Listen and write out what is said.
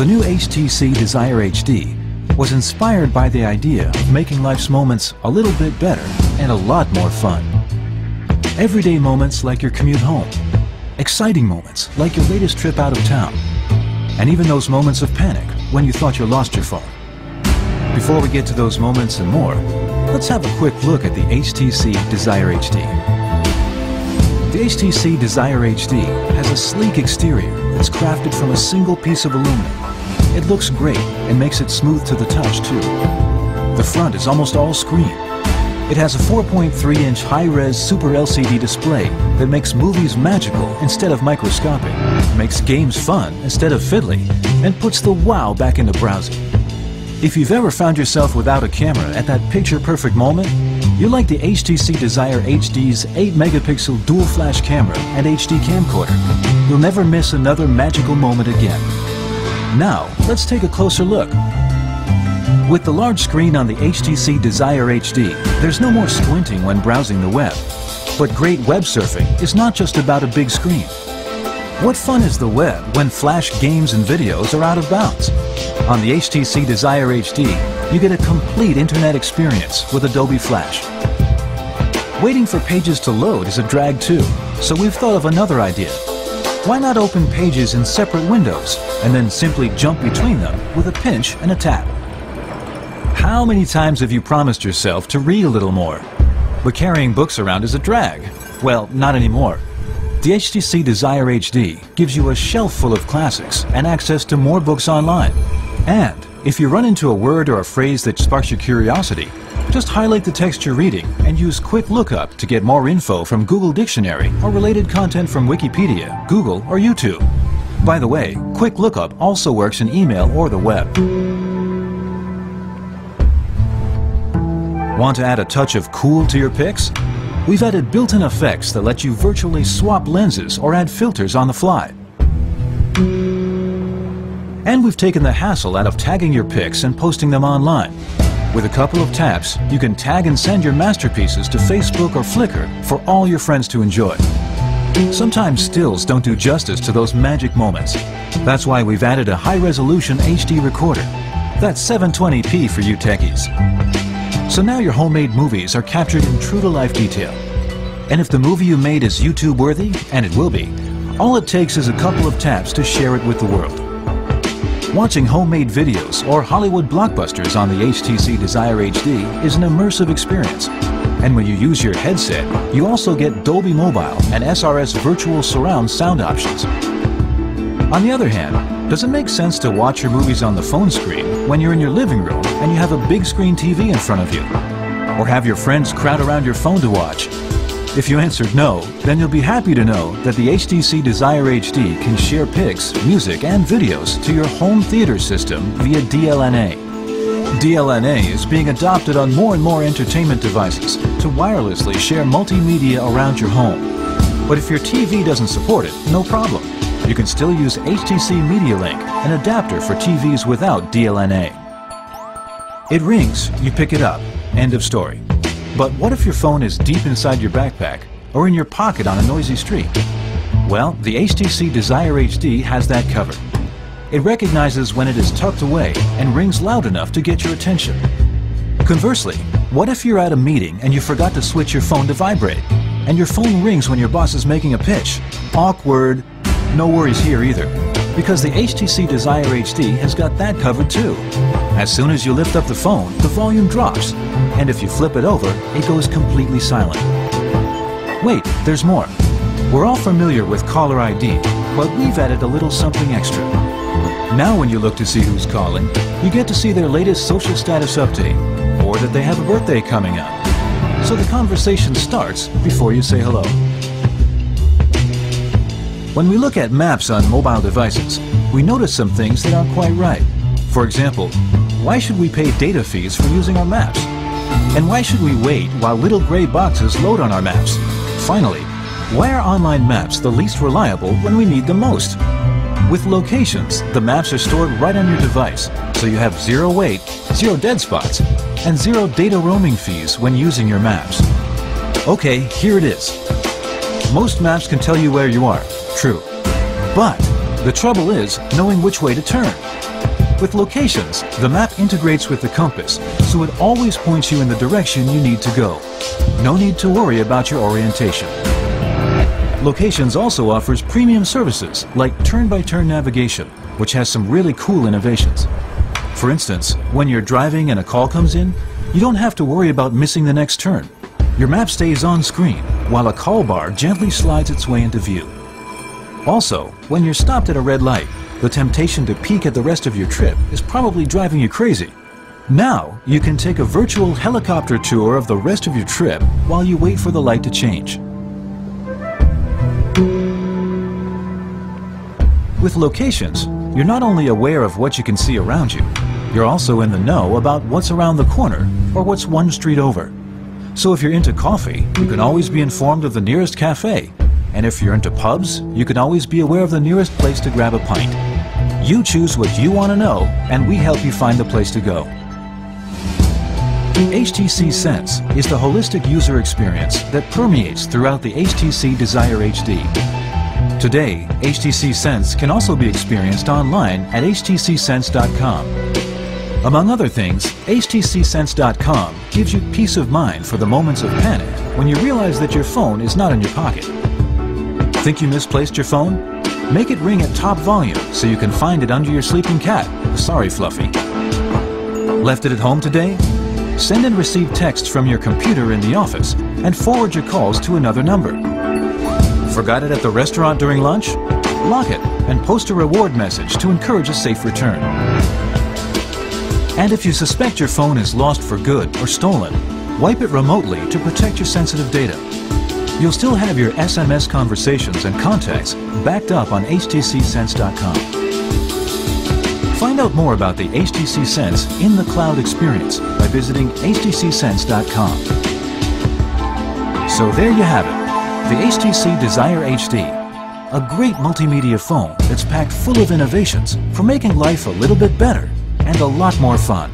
The new HTC Desire HD was inspired by the idea of making life's moments a little bit better and a lot more fun. Everyday moments like your commute home, exciting moments like your latest trip out of town, and even those moments of panic when you thought you lost your phone. Before we get to those moments and more, let's have a quick look at the HTC Desire HD. The HTC Desire HD has a sleek exterior that's crafted from a single piece of aluminum. It looks great and makes it smooth to the touch too. The front is almost all screen. It has a 4.3-inch high-res Super LCD display that makes movies magical instead of microscopic, makes games fun instead of fiddly, and puts the wow back into browsing. If you've ever found yourself without a camera at that picture-perfect moment, you like the HTC Desire HD's 8-megapixel dual-flash camera and HD camcorder. You'll never miss another magical moment again. Now, let's take a closer look. With the large screen on the HTC Desire HD, there's no more squinting when browsing the web. But great web surfing is not just about a big screen. What fun is the web when flash games and videos are out of bounds? On the HTC Desire HD, you get a complete internet experience with Adobe Flash. Waiting for pages to load is a drag too, so we've thought of another idea. Why not open pages in separate windows and then simply jump between them with a pinch and a tap? How many times have you promised yourself to read a little more? But carrying books around is a drag. Well, not anymore. The HTC Desire HD gives you a shelf full of classics and access to more books online. And if you run into a word or a phrase that sparks your curiosity, just highlight the text you're reading and use Quick Lookup to get more info from Google Dictionary or related content from Wikipedia, Google, or YouTube. By the way, Quick Lookup also works in email or the web. Want to add a touch of cool to your pics? We've added built-in effects that let you virtually swap lenses or add filters on the fly. And we've taken the hassle out of tagging your pics and posting them online. With a couple of taps, you can tag and send your masterpieces to Facebook or Flickr for all your friends to enjoy. Sometimes stills don't do justice to those magic moments. That's why we've added a high-resolution HD recorder. That's 720p for you techies. So now your homemade movies are captured in true-to-life detail. And if the movie you made is YouTube-worthy, and it will be, all it takes is a couple of taps to share it with the world. Watching homemade videos or Hollywood blockbusters on the HTC Desire HD is an immersive experience. And when you use your headset, you also get Dolby Mobile and SRS Virtual Surround sound options. On the other hand, does it make sense to watch your movies on the phone screen when you're in your living room and you have a big screen TV in front of you? Or have your friends crowd around your phone to watch? If you answered no, then you'll be happy to know that the HTC Desire HD can share pics, music, and videos to your home theater system via DLNA. DLNA is being adopted on more and more entertainment devices to wirelessly share multimedia around your home. But if your TV doesn't support it, no problem. You can still use HTC Media Link, an adapter for TVs without DLNA. It rings, you pick it up, end of story. But what if your phone is deep inside your backpack or in your pocket on a noisy street? Well, the HTC Desire HD has that covered. It recognizes when it is tucked away and rings loud enough to get your attention. Conversely, what if you're at a meeting and you forgot to switch your phone to vibrate, and your phone rings when your boss is making a pitch? Awkward. No worries here either, because the HTC Desire HD has got that covered too. As soon as you lift up the phone, the volume drops, and if you flip it over, it goes completely silent. Wait, there's more. We're all familiar with caller ID, but we've added a little something extra. Now when you look to see who's calling, you get to see their latest social status update, or that they have a birthday coming up. So the conversation starts before you say hello. When we look at maps on mobile devices, we notice some things that aren't quite right. For example, why should we pay data fees for using our maps? And why should we wait while little gray boxes load on our maps? Finally, why are online maps the least reliable when we need them most? With locations, the maps are stored right on your device, so you have zero wait, zero dead spots, and zero data roaming fees when using your maps. Okay, here it is. Most maps can tell you where you are, true. But the trouble is knowing which way to turn. With locations, the map integrates with the compass, so it always points you in the direction you need to go. No need to worry about your orientation. Locations also offers premium services like turn-by-turn navigation, which has some really cool innovations. For instance, when you're driving and a call comes in, you don't have to worry about missing the next turn. Your map stays on screen, while a call bar gently slides its way into view. Also, when you're stopped at a red light, the temptation to peek at the rest of your trip is probably driving you crazy. Now, you can take a virtual helicopter tour of the rest of your trip while you wait for the light to change. With locations, you're not only aware of what you can see around you, you're also in the know about what's around the corner or what's one street over. So if you're into coffee, you can always be informed of the nearest cafe. And if you're into pubs, you can always be aware of the nearest place to grab a pint. You choose what you want to know, and we help you find the place to go. HTC Sense is the holistic user experience that permeates throughout the HTC Desire HD. Today, HTC Sense can also be experienced online at htcsense.com. Among other things, htcsense.com gives you peace of mind for the moments of panic when you realize that your phone is not in your pocket. Think you misplaced your phone? Make it ring at top volume so you can find it under your sleeping cat. Sorry, Fluffy. Left it at home today? Send and receive texts from your computer in the office and forward your calls to another number. Forgot it at the restaurant during lunch? Lock it and post a reward message to encourage a safe return. And if you suspect your phone is lost for good or stolen, wipe it remotely to protect your sensitive data. You'll still have your SMS conversations and contacts backed up on htcsense.com. Find out more about the HTC Sense in the cloud experience by visiting htcsense.com. So there you have it, the HTC Desire HD, a great multimedia phone that's packed full of innovations for making life a little bit better and a lot more fun.